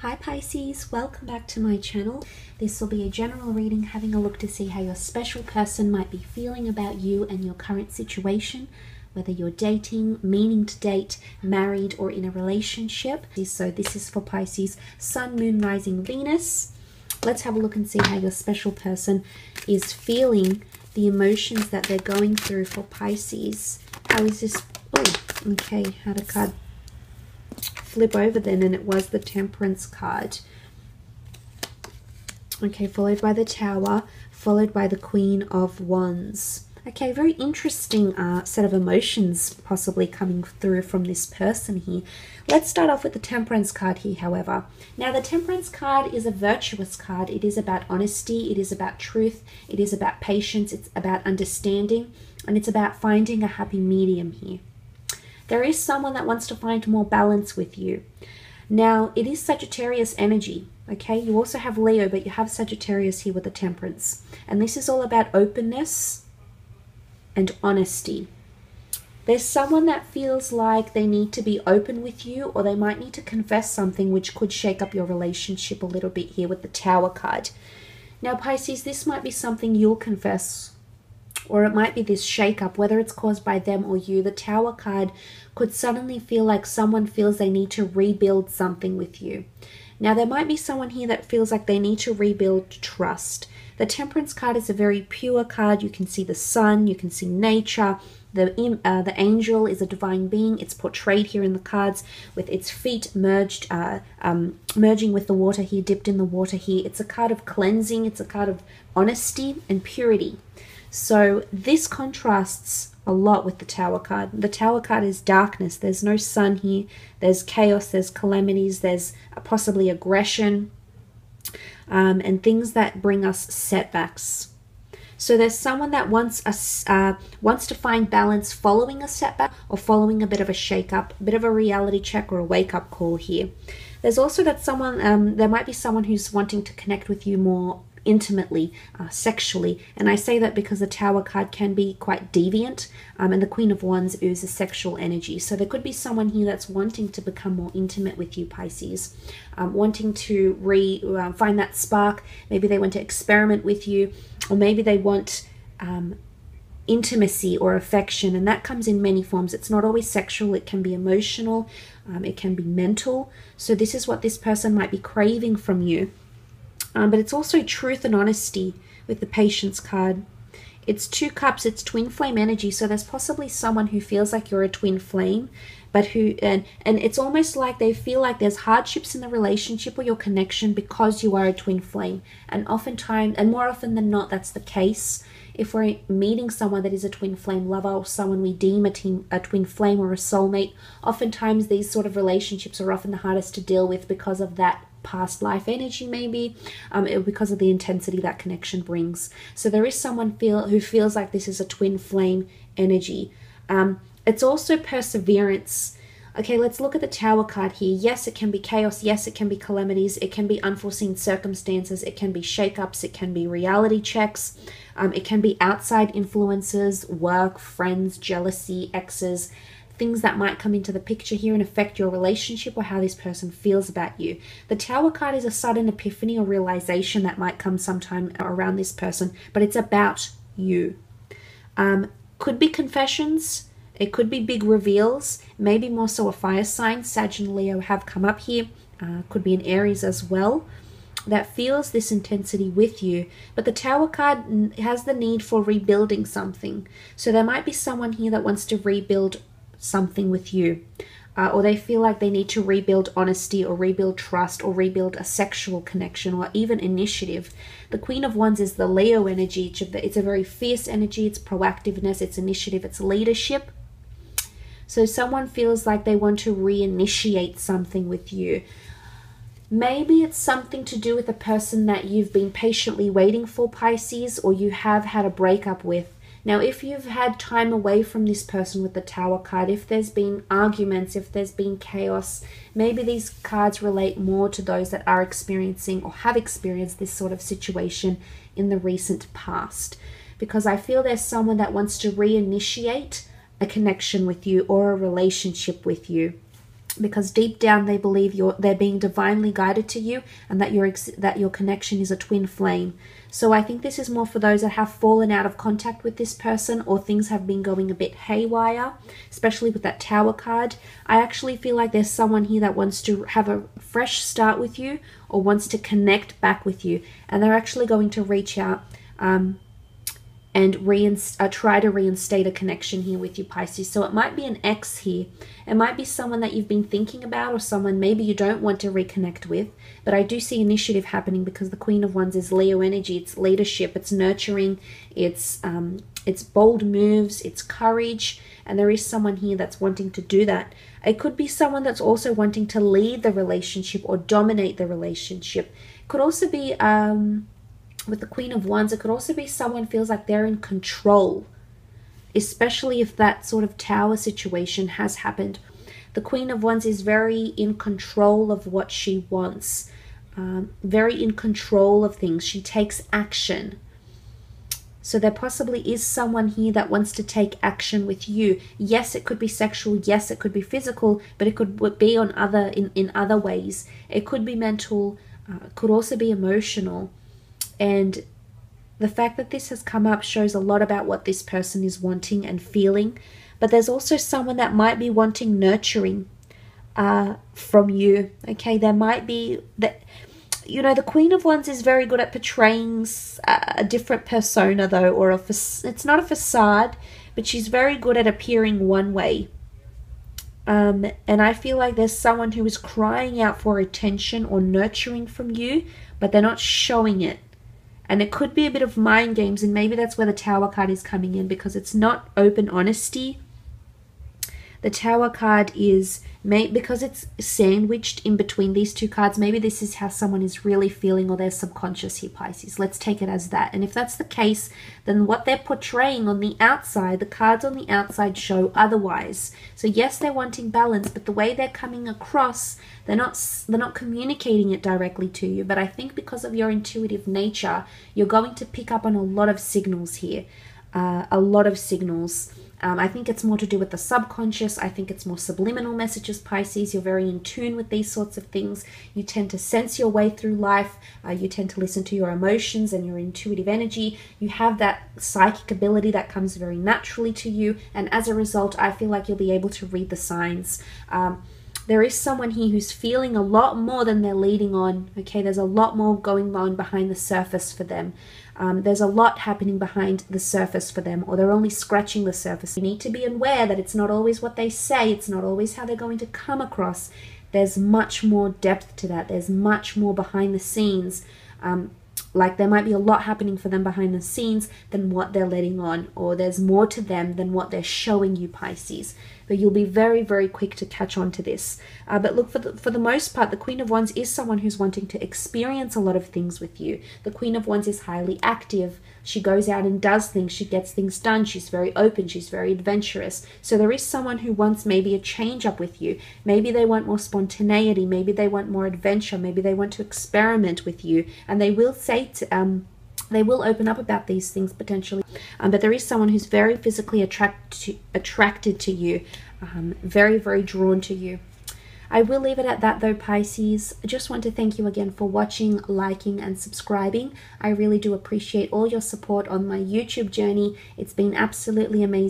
Hi Pisces, welcome back to my channel. This will be a general reading having a look to see how your special person might be feeling about you and your current situation, whether you're dating, meaning to date, married, or in a relationship. So this is for Pisces, Sun, Moon, Rising, Venus. Let's have a look and see how your special person is feeling, the emotions that they're going through for Pisces. How is this? Oh, okay, had a card flip over then, and it was the Temperance card. Okay, followed by the Tower, followed by the Queen of Wands. Okay, very interesting set of emotions possibly coming through from this person here. Let's start off with the Temperance card here, however. Now, the Temperance card is a virtuous card. It is about honesty, it is about truth, it is about patience, it's about understanding, and it's about finding a happy medium here. There is someone that wants to find more balance with you. Now, it is Sagittarius energy, okay? You also have Leo, but you have Sagittarius here with the Temperance. And this is all about openness and honesty. There's someone that feels like they need to be open with you, or they might need to confess something which could shake up your relationship a little bit here with the Tower card. Now, Pisces, this might be something you'll confess, or it might be this shake-up, whether it's caused by them or you. The Tower card could suddenly feel like someone feels they need to rebuild something with you. Now, there might be someone here that feels like they need to rebuild trust. The Temperance card is a very pure card. You can see the sun, you can see nature. The angel is a divine being. It's portrayed here in the cards with its feet merged, merging with the water here, dipped in the water here. It's a card of cleansing. It's a card of honesty and purity. So this contrasts a lot with the Tower card. The Tower card is darkness. There's no sun here. There's chaos. There's calamities. There's possibly aggression and things that bring us setbacks. So there's someone that wants to find balance following a setback or following a bit of a shake-up, a bit of a reality check or a wake-up call here. There's also that someone, there might be someone who's wanting to connect with you more intimately, sexually, and I say that because the Tower card can be quite deviant, and the Queen of Wands oozes sexual energy. So there could be someone here that's wanting to become more intimate with you, Pisces, wanting to find that spark. Maybe they want to experiment with you, or maybe they want intimacy or affection, and that comes in many forms. It's not always sexual. It can be emotional, it can be mental. So this is what this person might be craving from you. But it's also truth and honesty with the Patience card. It's two cups, it's twin flame energy. So there's possibly someone who feels like you're a twin flame, but who, and it's almost like they feel like there's hardships in the relationship or your connection because you are a twin flame. And oftentimes, and more often than not, that's the case. If we're meeting someone that is a twin flame lover, or someone we deem a twin flame or a soulmate, oftentimes these sort of relationships are often the hardest to deal with because of that past life energy, maybe because of the intensity that connection brings. So there is someone who feels like this is a twin flame energy. It's also perseverance. Okay, let's look at the Tower card here. Yes, it can be chaos. Yes, it can be calamities. It can be unforeseen circumstances. It can be shake-ups. It can be reality checks. It can be outside influences, work, friends, jealousy, exes, things that might come into the picture here and affect your relationship or how this person feels about you. The Tower card is a sudden epiphany or realization that might come sometime around this person, but it's about you. Could be confessions. It could be big reveals, maybe more so a fire sign. Sag and Leo have come up here. Could be an Aries as well, that feels this intensity with you. But the Tower card has the need for rebuilding something. So there might be someone here that wants to rebuild something with you, or they feel like they need to rebuild honesty or rebuild trust or rebuild a sexual connection or even initiative. The Queen of Wands is the Leo energy. It's a very fierce energy. It's proactiveness, it's initiative, it's leadership. So someone feels like they want to reinitiate something with you. Maybe it's something to do with a person that you've been patiently waiting for, Pisces, or you have had a breakup with. Now, if you've had time away from this person with the Tower card, if there's been arguments, if there's been chaos, maybe these cards relate more to those that are experiencing or have experienced this sort of situation in the recent past. Because I feel there's someone that wants to reinitiate a connection with you or a relationship with you. because deep down they believe they're being divinely guided to you, and that your connection is a twin flame. So I think this is more for those that have fallen out of contact with this person, or things have been going a bit haywire, especially with that Tower card. I actually feel like there's someone here that wants to have a fresh start with you, or wants to connect back with you, and they're actually going to reach out and try to reinstate a connection here with you, Pisces. So it might be an ex here. It might be someone that you've been thinking about, or someone maybe you don't want to reconnect with. But I do see initiative happening, because the Queen of Wands is Leo energy. It's leadership, it's nurturing, it's bold moves, it's courage. And there is someone here that's wanting to do that. It could be someone that's also wanting to lead the relationship or dominate the relationship. It could also be... with the Queen of Wands, it could also be someone feels like they're in control, especially if that sort of Tower situation has happened. The Queen of Wands is very in control of what she wants, very in control of things. She takes action. So there possibly is someone here that wants to take action with you. Yes, it could be sexual. Yes, it could be physical, but it could be on in other ways. It could be mental, could also be emotional. And the fact that this has come up shows a lot about what this person is wanting and feeling. But there's also someone that might be wanting nurturing from you. Okay, there might be that, you know, the Queen of Wands is very good at portraying a different persona, though, or it's not a facade, but she's very good at appearing one way. And I feel like there's someone who is crying out for attention or nurturing from you, but they're not showing it. And it could be a bit of mind games, and maybe that's where the Tower card is coming in, because it's not open honesty. The Tower card is, because it's sandwiched in between these two cards, maybe this is how someone is really feeling, or their subconscious here, Pisces. Let's take it as that. And if that's the case, then what they're portraying on the outside, the cards on the outside show otherwise. So yes, they're wanting balance, but the way they're coming across, they're not communicating it directly to you. But I think because of your intuitive nature, you're going to pick up on a lot of signals here. A lot of signals. I think it's more to do with the subconscious. I think it's more subliminal messages, Pisces. You're very in tune with these sorts of things. You tend to sense your way through life. You tend to listen to your emotions and your intuitive energy. You have that psychic ability that comes very naturally to you. And as a result, I feel like you'll be able to read the signs. There is someone here who's feeling a lot more than they're leading on. Okay, there's a lot more going on behind the surface for them. There's a lot happening behind the surface for them, or they're only scratching the surface. You need to be aware that it's not always what they say. It's not always how they're going to come across. There's much more depth to that. There's much more behind the scenes. Like there might be a lot happening for them behind the scenes than what they're letting on, or there's more to them than what they're showing you, Pisces. But you'll be very, very quick to catch on to this. But look, for the most part, the Queen of Wands is someone who's wanting to experience a lot of things with you. The Queen of Wands is highly active. She goes out and does things. She gets things done. She's very open. She's very adventurous. So there is someone who wants maybe a change up with you. Maybe they want more spontaneity. Maybe they want more adventure. Maybe they want to experiment with you. And they will say they will open up about these things potentially. But there is someone who's very physically attracted to you, very, very drawn to you. I will leave it at that though, Pisces. I just want to thank you again for watching, liking and subscribing. I really do appreciate all your support on my YouTube journey. It's been absolutely amazing.